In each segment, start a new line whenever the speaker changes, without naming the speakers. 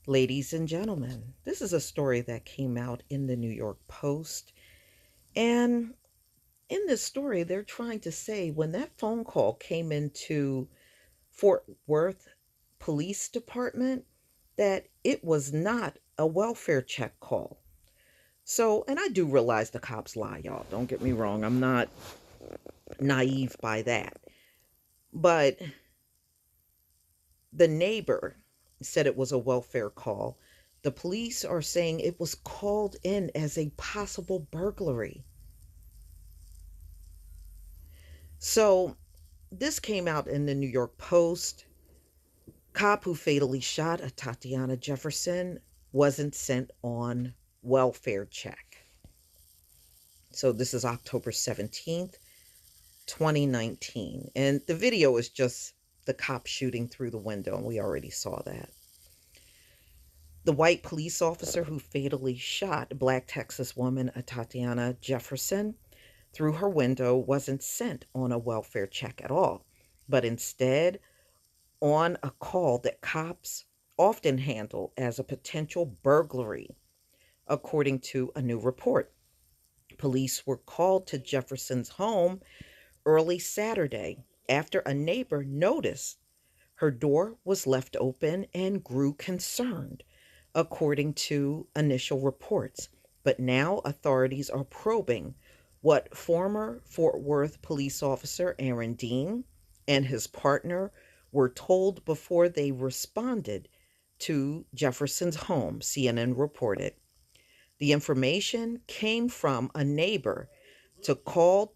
Ladies and gentlemen, this is a story that came out in the New York Post. And in this story, they're trying to say when that phone call came into Fort Worth Police Department, that it was not a welfare check call. So, and I do realize the cops lie, y'all. Don't get me wrong. I'm not naive by that. But the neighbor said it was a welfare call. The police are saying it was called in as a possible burglary. So this came out in the New York Post. Cop who fatally shot a Tatiana Jefferson wasn't sent on welfare check. So this is October 17th, 2019. And the video is just the cop shooting through the window, and we already saw that. The white police officer who fatally shot Black Texas woman Tatiana Jefferson through her window wasn't sent on a welfare check at all, but instead on a call that cops often handle as a potential burglary, according to a new report. Police were called to Jefferson's home early Saturday after a neighbor noticed her door was left open and grew concerned, according to initial reports. But now authorities are probing what former Fort Worth police officer Aaron Dean and his partner were told before they responded to Jefferson's home, CNN reported. The information came from a neighbor to call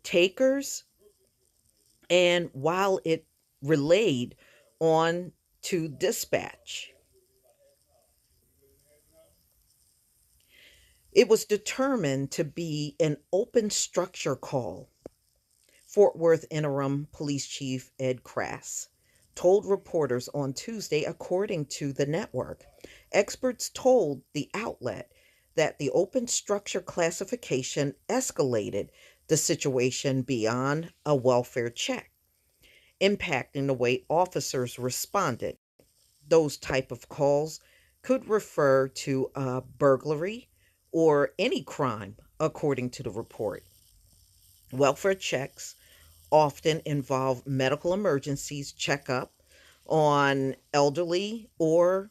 takers, and while it relayed on to dispatch, it was determined to be an open structure call. Fort Worth Interim Police Chief Ed Crass told reporters on Tuesday, according to the network. Experts told the outlet that the open structure classification escalated the situation beyond a welfare check, impacting the way officers responded. Those type of calls could refer to a burglary or any crime, according to the report. Welfare checks often involve medical emergencies, checkup on elderly or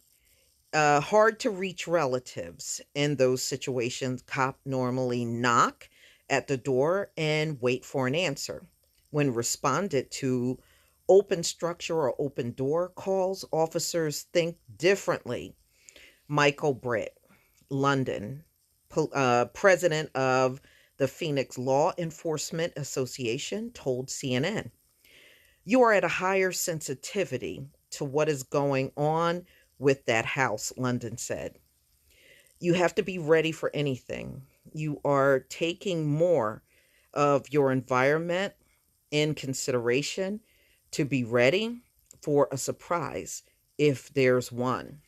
hard to reach relatives. In those situations, cops normally knock at the door and wait for an answer. When responded to open structure or open door calls, officers think differently. Michael Britt, London, president of the Phoenix Law Enforcement Association, told CNN. You are at a higher sensitivity to what is going on with that house, London said. You have to be ready for anything. You are taking more of your environment in consideration to be ready for a surprise if there's one.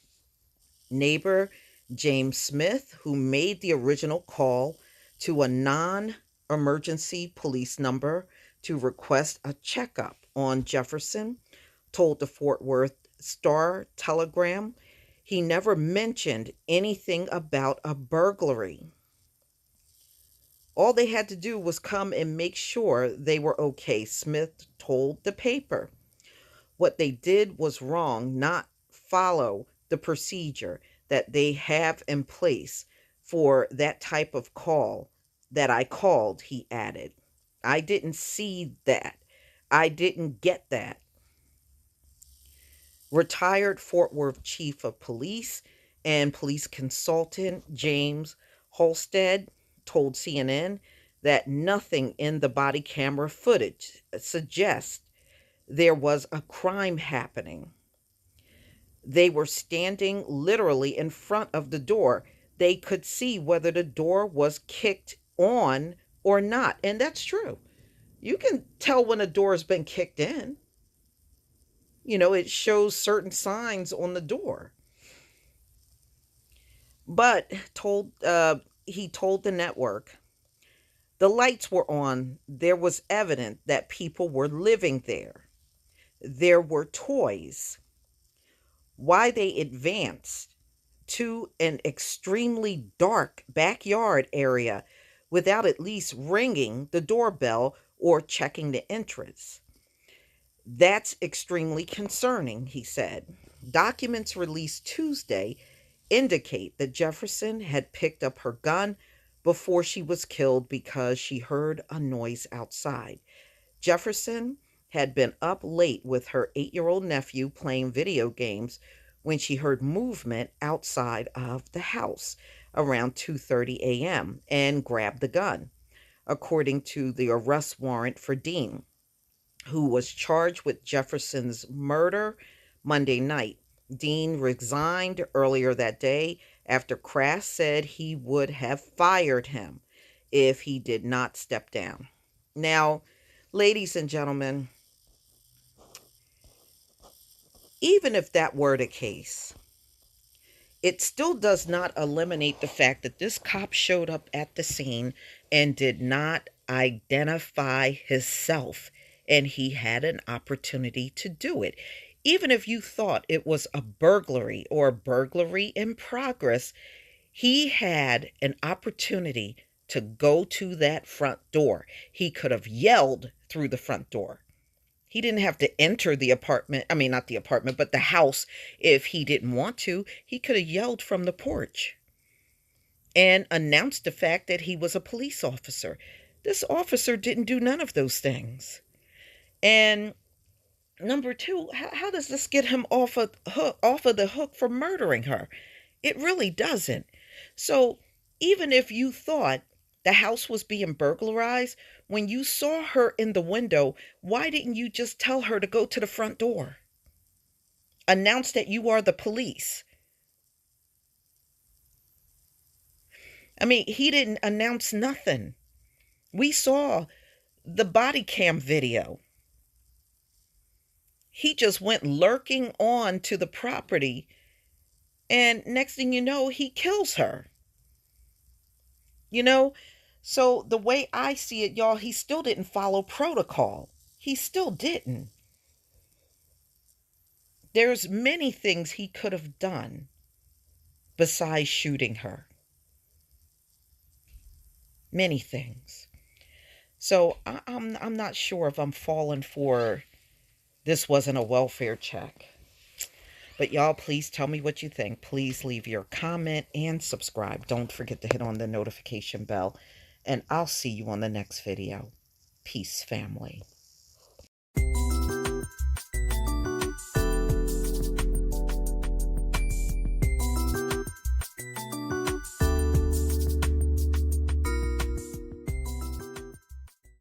Neighbor James Smith, who made the original call to a non emergency police number to request a checkup on Jefferson, told the Fort Worth Star Telegram he never mentioned anything about a burglary. All they had to do was come and make sure they were okay, Smith told the paper. What they did was wrong, not follow the procedure that they have in place for that type of call that I called, he added. I didn't see that. I didn't get that. Retired Fort Worth Chief of Police and police consultant James Holstead told CNN that nothing in the body camera footage suggests there was a crime happening. They were standing literally in front of the door. They could see whether the door was kicked on or not. And that's true. You can tell when a door has been kicked in. It shows certain signs on the door. But he told the network the lights were on. There was evidence that people were living there. There were toys. why they advanced to an extremely dark backyard area without at least ringing the doorbell or checking the entrance. That's extremely concerning, he said. Documents released Tuesday indicate that Jefferson had picked up her gun before she was killed because she heard a noise outside. Jefferson had been up late with her 8-year-old nephew playing video games when she heard movement outside of the house around 2:30 a.m. and grabbed the gun, according to the arrest warrant for Dean, who was charged with Jefferson's murder Monday night. Dean resigned earlier that day after Crass said he would have fired him if he did not step down. Now, ladies and gentlemen, even if that were the case, it still does not eliminate the fact that this cop showed up at the scene and did not identify himself, and he had an opportunity to do it. Even if you thought it was a burglary or burglary in progress, he had an opportunity to go to that front door. He could have yelled through the front door. He didn't have to enter the apartment. I mean, not the apartment, but the house if he didn't want to. He could have yelled from the porch and announced the fact that he was a police officer. This officer didn't do none of those things. And number two, how does this get him off of the hook for murdering her? It really doesn't. So even if you thought the house was being burglarized, when you saw her in the window, why didn't you just tell her to go to the front door? Announce that you are the police. I mean, he didn't announce nothing. We saw the body cam video. He just went lurking on to the property, and next thing you know, he kills her. You know, so the way I see it, y'all, he still didn't follow protocol. He still didn't. There's many things he could have done besides shooting her. Many things. So I'm not sure if I'm falling for this wasn't a welfare check. But y'all, please tell me what you think. Please leave your comment and subscribe. Don't forget to hit on the notification bell. And I'll see you on the next video. Peace, family.